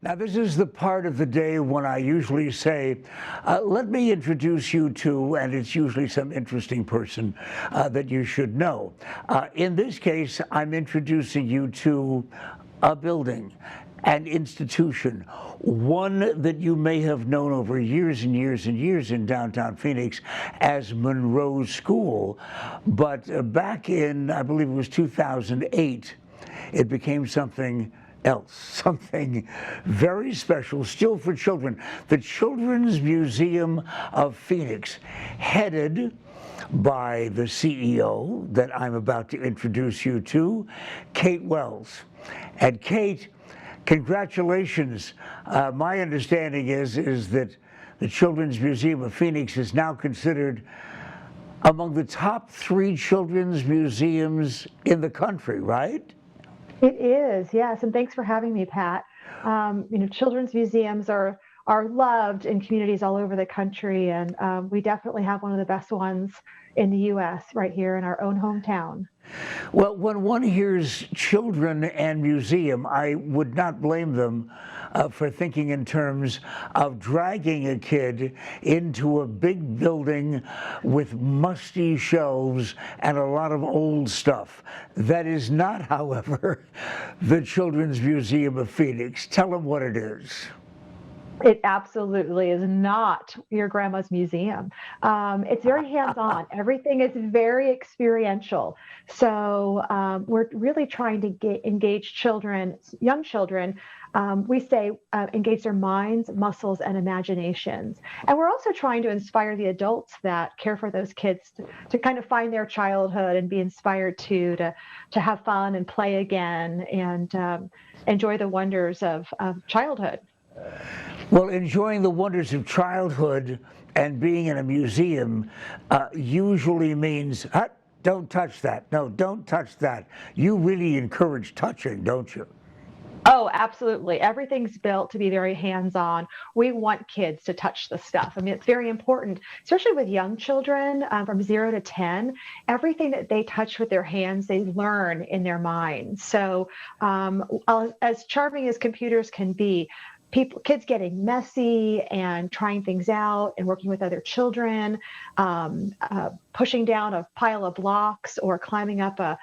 Now, this is the part of the day when I usually say, let me introduce you to, and it's usually some interesting person that you should know. In this case, I'm introducing you to a building, an institution, one that you may have known over years and years and years in downtown Phoenix as Monroe School. But back in, I believe it was 2008, it became something else, something very special, still for children. The Children's Museum of Phoenix, headed by the CEO that I'm about to introduce you to, Kate Wells. And Kate, congratulations. My understanding is that the Children's Museum of Phoenix is now considered among the top 3 children's museums in the country, right? It is, yes, and thanks for having me, Pat. Children's museums are loved in communities all over the country, and we definitely have one of the best ones in the U.S. right here in our own hometown. Well, when one hears children and museum, I would not blame them for thinking in terms of dragging a kid into a big building with musty shelves and a lot of old stuff. That is not, however, the Children's Museum of Phoenix. Tell them what it is. It absolutely is not your grandma's museum. It's very hands-on. Everything is very experiential. So we're really trying to engage children, young children. We say engage their minds, muscles, and imaginations. And we're also trying to inspire the adults that care for those kids to kind of find their childhood and be inspired to have fun and play again and enjoy the wonders of childhood. Well, enjoying the wonders of childhood and being in a museum usually means, don't touch that. No, don't touch that. You really encourage touching, don't you? Oh, absolutely. Everything's built to be very hands-on. We want kids to touch the stuff. I mean, it's very important, especially with young children from 0 to 10. Everything that they touch with their hands, they learn in their minds. So as charming as computers can be, kids getting messy and trying things out and working with other children, pushing down a pile of blocks or climbing up a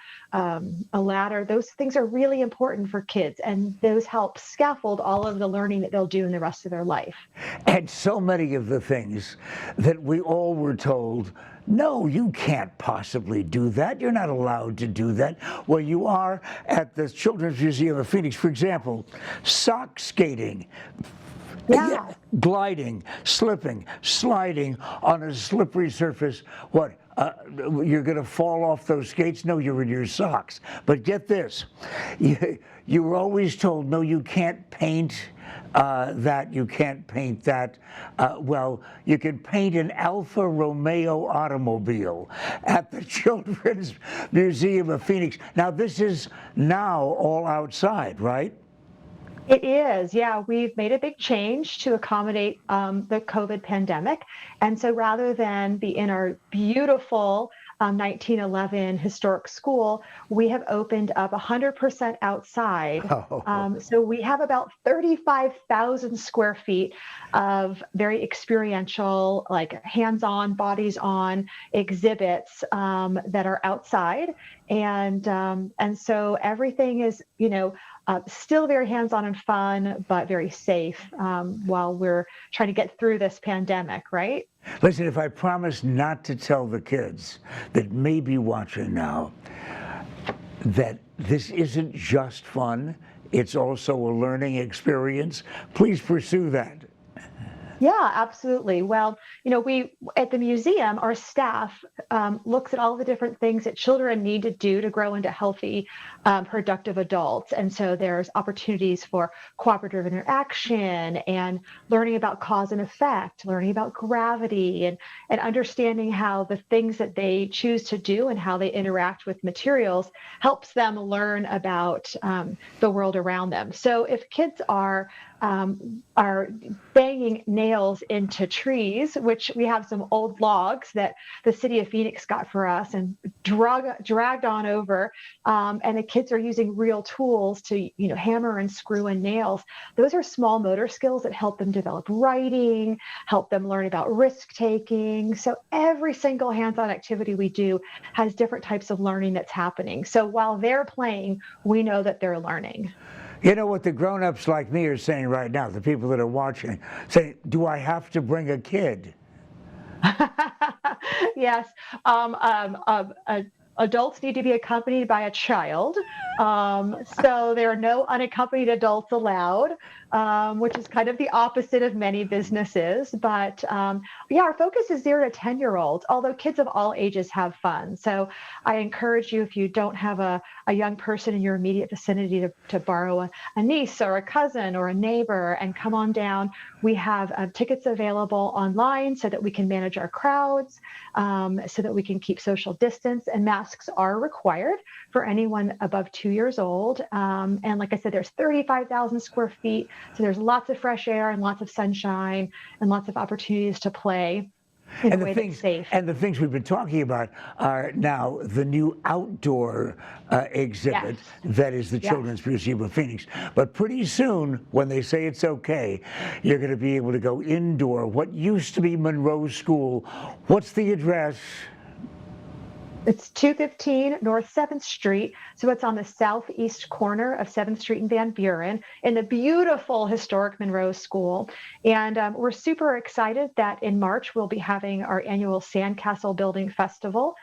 ladder. Those things are really important for kids, and those help scaffold all of the learning that they'll do in the rest of their life. And so many of the things that we all were told, no, you can't possibly do that. You're not allowed to do that. Well, you are at the Children's Museum of Phoenix. For example, sock skating. Yeah. Gliding, slipping, sliding on a slippery surface. What? You're going to fall off those skates? No, you're in your socks. But get this. You were always told, no, you can't paint that, you can't paint that. Well, you can paint an Alfa Romeo automobile at the Children's Museum of Phoenix. Now, this is now all outside, right? It is, yeah. We've made a big change to accommodate the COVID pandemic. And so rather than be in our beautiful 1911 historic school, we have opened up 100% outside. So we have about 35,000 square feet of very experiential, like hands-on, bodies-on exhibits that are outside. And so everything is, still very hands-on and fun, but very safe while we're trying to get through this pandemic, right? Listen, if I promise not to tell the kids that may be watching now that this isn't just fun, it's also a learning experience, please pursue that. Yeah, absolutely. Well, we at the museum, our staff looks at all the different things that children need to do to grow into healthy, productive adults. And so there's opportunities for cooperative interaction and learning about cause and effect, learning about gravity, and understanding how the things that they choose to do and how they interact with materials helps them learn about the world around them. So if kids are banging nails into trees, which we have some old logs that the city of Phoenix got for us and dragged on over. And the kids are using real tools to, hammer and screw and nails. Those are small motor skills that help them develop writing, help them learn about risk taking. So every single hands-on activity we do has different types of learning that's happening. So while they're playing, we know that they're learning. You know what the grown-ups like me are saying right now, the people that are watching, say, do I have to bring a kid? Yes. Adults need to be accompanied by a child. So there are no unaccompanied adults allowed, which is kind of the opposite of many businesses. But yeah, our focus is 0 to 10-year-olds, although kids of all ages have fun. So I encourage you, if you don't have a young person in your immediate vicinity, to borrow a niece or a cousin or a neighbor and come on down. We have tickets available online so that we can manage our crowds, so that we can keep social distance, and masks are required for anyone above 2 years old. And like I said, there's 35,000 square feet. So there's lots of fresh air and lots of sunshine and lots of opportunities to play in a way that's safe. And the things we've been talking about are now the new outdoor exhibit that is the Children's Museum of Phoenix. But pretty soon, when they say it's okay, you're going to be able to go indoor. What used to be Monroe School, what's the address? It's 215 North 7th Street. So it's on the southeast corner of 7th Street and Van Buren in the beautiful historic Monroe School. And we're super excited that in March, we'll be having our annual Sandcastle Building Festival,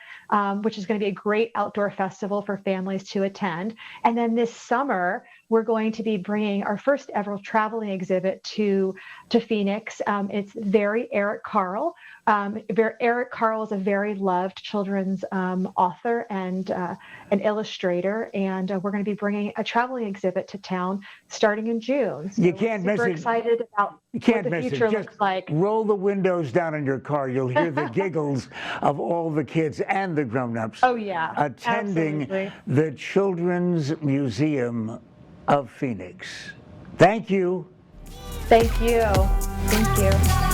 which is going to be a great outdoor festival for families to attend. And then this summer, we're going to be bringing our first ever traveling exhibit to Phoenix. It's Very Eric Carle. Eric Carle is a very loved children's author and an illustrator, and we're going to be bringing a traveling exhibit to town starting in June. So you can't miss it. We're excited about what the future looks like. Roll the windows down in your car. You'll hear the giggles of all the kids and the grown-ups attending the Children's Museum of Phoenix. Thank you. Thank you. Thank you.